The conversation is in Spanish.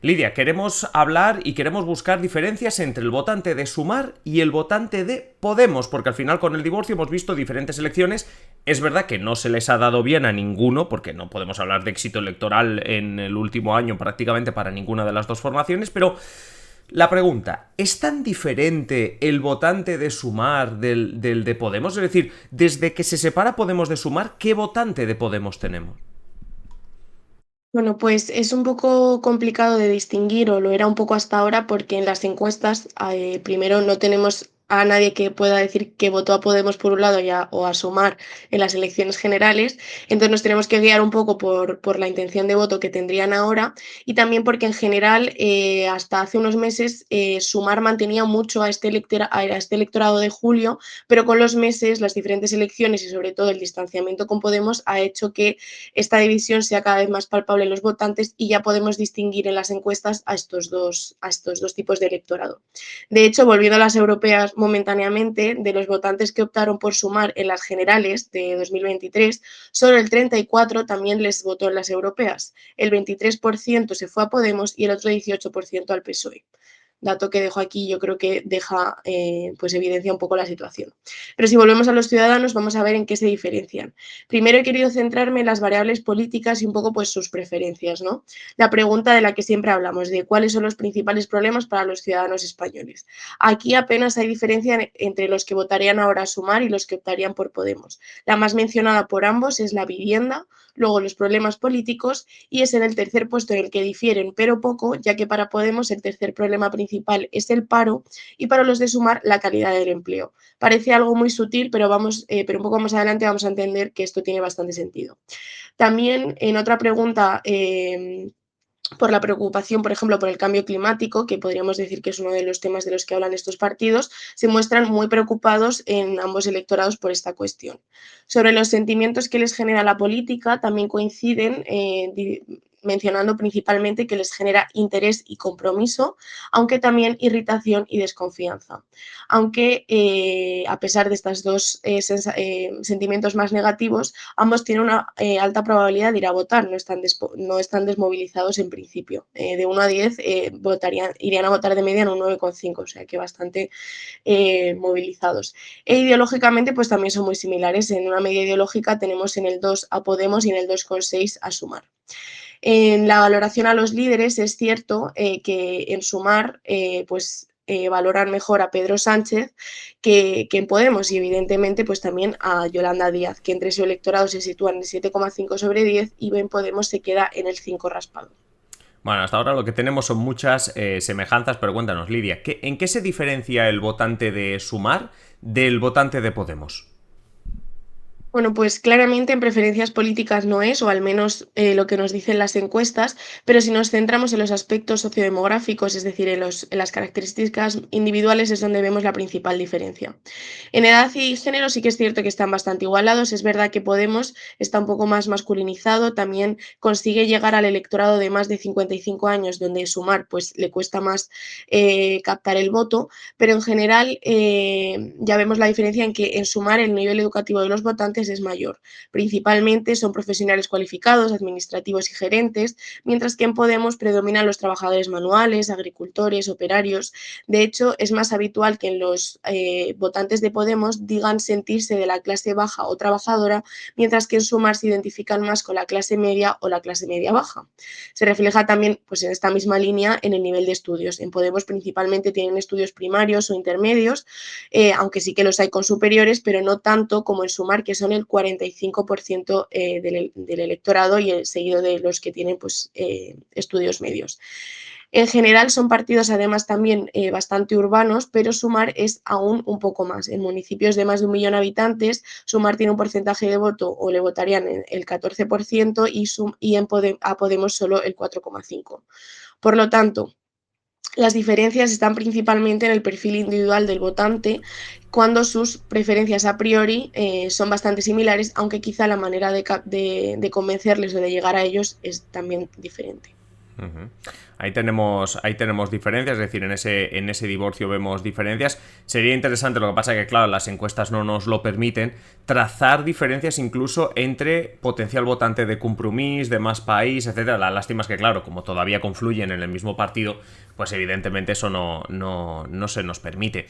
Lidia, queremos hablar y queremos buscar diferencias entre el votante de Sumar y el votante de Podemos, porque al final con el divorcio hemos visto diferentes elecciones. Es verdad que no se les ha dado bien a ninguno, porque no podemos hablar de éxito electoral en el último año prácticamente para ninguna de las dos formaciones, pero la pregunta, ¿es tan diferente el votante de Sumar del de Podemos? Es decir, desde que se separa Podemos de Sumar, ¿qué votante de Podemos tenemos? Bueno, pues es un poco complicado de distinguir, o lo era un poco hasta ahora, porque en las encuestas, primero no tenemos a nadie que pueda decir que votó a Podemos por un lado o a Sumar en las elecciones generales, entonces nos tenemos que guiar un poco por la intención de voto que tendrían ahora, y también porque en general hasta hace unos meses Sumar mantenía mucho a este electorado de julio, pero con los meses, las diferentes elecciones y sobre todo el distanciamiento con Podemos ha hecho que esta división sea cada vez más palpable en los votantes y ya podemos distinguir en las encuestas a estos dos tipos de electorado. De hecho, volviendo a las europeas momentáneamente, de los votantes que optaron por Sumar en las generales de 2023, solo el 34% también les votó en las europeas, el 23% se fue a Podemos y el otro 18% al PSOE. Dato que dejo aquí, yo creo que deja, pues evidencia un poco la situación. Pero si volvemos a los ciudadanos, vamos a ver en qué se diferencian. Primero he querido centrarme en las variables políticas y un poco pues sus preferencias, ¿no? La pregunta de la que siempre hablamos, de cuáles son los principales problemas para los ciudadanos españoles. Aquí apenas hay diferencia entre los que votarían ahora a Sumar y los que optarían por Podemos. La más mencionada por ambos es la vivienda, luego los problemas políticos y es en el tercer puesto en el que difieren, pero poco, ya que para Podemos el tercer problema principal es el paro y para los de Sumar la calidad del empleo. Parece algo muy sutil, pero un poco más adelante vamos a entender que esto tiene bastante sentido. También en otra pregunta, por la preocupación, por ejemplo, por el cambio climático, que podríamos decir que es uno de los temas de los que hablan estos partidos, se muestran muy preocupados en ambos electorados por esta cuestión. Sobre los sentimientos que les genera la política, también coinciden mencionando principalmente que les genera interés y compromiso, aunque también irritación y desconfianza. Aunque a pesar de estos dos sentimientos más negativos, ambos tienen una alta probabilidad de ir a votar, no están desmovilizados en principio. De 1 a 10 irían a votar de media en un 9,5, o sea que bastante movilizados. E ideológicamente pues también son muy similares. En una media ideológica tenemos en el 2 a Podemos y en el 2,6 a Sumar. En la valoración a los líderes es cierto que en Sumar valoran mejor a Pedro Sánchez que en Podemos y evidentemente pues también a Yolanda Díaz, que entre su electorado se sitúa en el 7,5 sobre 10 y en Podemos se queda en el 5 raspado. Bueno, hasta ahora lo que tenemos son muchas semejanzas, pero cuéntanos, Lidia, ¿en qué se diferencia el votante de Sumar del votante de Podemos? Bueno, pues claramente en preferencias políticas no es, o al menos lo que nos dicen las encuestas, pero si nos centramos en los aspectos sociodemográficos, es decir, en las características individuales, es donde vemos la principal diferencia. En edad y género sí que es cierto que están bastante igualados, es verdad que Podemos está un poco más masculinizado, también consigue llegar al electorado de más de 55 años, donde Sumar pues le cuesta más captar el voto, pero en general ya vemos la diferencia en que en Sumar el nivel educativo de los votantes es mayor. Principalmente son profesionales cualificados, administrativos y gerentes, mientras que en Podemos predominan los trabajadores manuales, agricultores, operarios. De hecho, es más habitual que en los votantes de Podemos digan sentirse de la clase baja o trabajadora, mientras que en Sumar se identifican más con la clase media o la clase media baja. Se refleja también pues, en esta misma línea en el nivel de estudios. En Podemos principalmente tienen estudios primarios o intermedios, aunque sí que los hay con superiores, pero no tanto como en Sumar, que son el 45% del electorado y el seguido de los que tienen pues, estudios medios. En general son partidos además también bastante urbanos, pero Sumar es aún un poco más. En municipios de más de 1 millón de habitantes, Sumar tiene un porcentaje de voto o le votarían el 14% y a Podemos solo el 4,5%. Por lo tanto, las diferencias están principalmente en el perfil individual del votante, cuando sus preferencias a priori son bastante similares, aunque quizá la manera de convencerles o de llegar a ellos es también diferente. Ujú. Ahí tenemos diferencias, es decir, en ese divorcio vemos diferencias. Sería interesante, lo que pasa que, claro, las encuestas no nos lo permiten, trazar diferencias incluso entre potencial votante de Compromís, de Más País, etcétera. La lástima es que, claro, como todavía confluyen en el mismo partido, pues evidentemente eso no se nos permite.